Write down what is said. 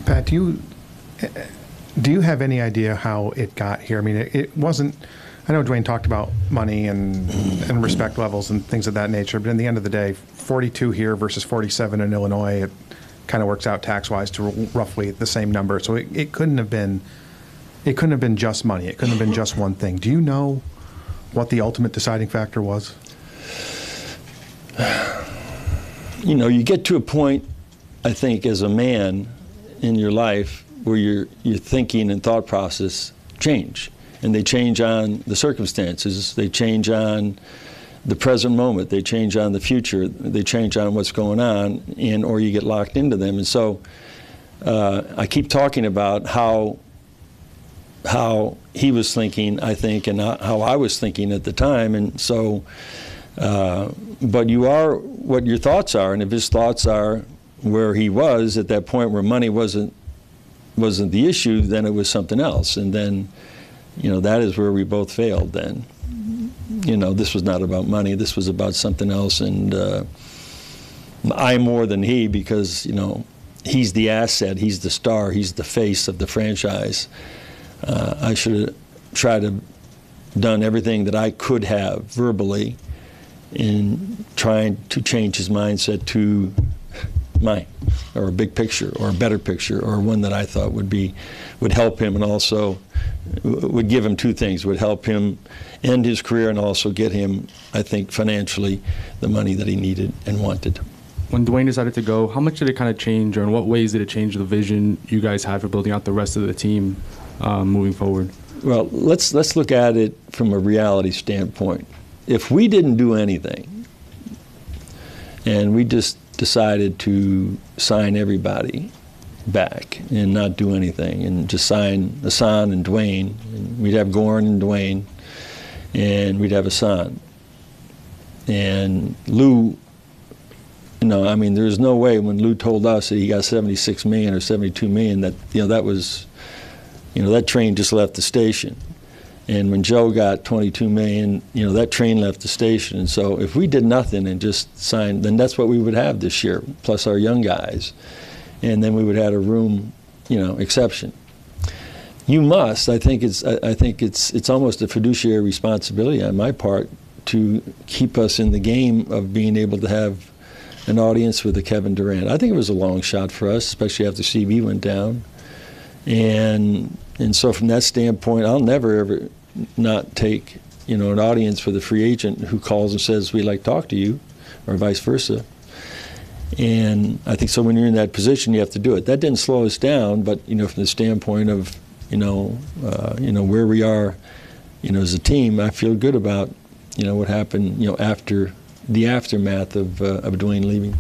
Pat, do you have any idea how it got here? I mean, it wasn't. I know Dwayne talked about money and respect levels and things of that nature, but in the end of the day, 42 here versus 47 in Illinois, it kind of works out tax-wise to roughly the same number. So it couldn't have been. It couldn't have been just money. It couldn't have been just one thing. Do you know what the ultimate deciding factor was? You know, you get to a point, I think, as a man in your life where your thinking and thought process change. And they change on the circumstances. They change on the present moment. They change on the future. They change on what's going on, or you get locked into them. And so I keep talking about how he was thinking, I think, and how I was thinking at the time. And so, but you are what your thoughts are. And if his thoughts are where he was at that point where money wasn't the issue, then it was something else. And then, you know, that is where we both failed then. You know, this was not about money. This was about something else. And I more than he, because, you know, he's the asset. He's the star. He's the face of the franchise. I should have tried to done everything that I could have verbally in trying to change his mindset to mine, or a big picture, or a better picture, or one that I thought would help him, and also would give him two things: would help him end his career, and also get him, I think, financially the money that he needed and wanted. When Dwayne decided to go, how much did it kind of change, or in what ways did it change the vision you guys have for building out the rest of the team moving forward? Well, let's look at it from a reality standpoint. If we didn't do anything, and we just decided to sign everybody back and not do anything, and just sign Hassan and Dwayne, and we'd have Goran and Dwayne, and we'd have Hassan. And Lou, you know, I mean, there's no way when Lou told us that he got $76 million or $72 million that, you know, that was, you know, that train just left the station. And when Joe got $22 million, you know, that train left the station. And so if we did nothing and just signed, then that's what we would have this year, plus our young guys. And then we would have a room, you know, exception. You must, I think it's almost a fiduciary responsibility on my part to keep us in the game of being able to have an audience with a Kevin Durant. I think it was a long shot for us, especially after CB went down. And so from that standpoint, I'll never ever not take, you know, an audience with a free agent who calls and says, we'd like to talk to you, or vice versa. And I think so when you're in that position, you have to do it. That didn't slow us down, but, you know, from the standpoint of, you know, where we are, you know, as a team, I feel good about, you know, what happened, you know, after the aftermath of Dwayne leaving.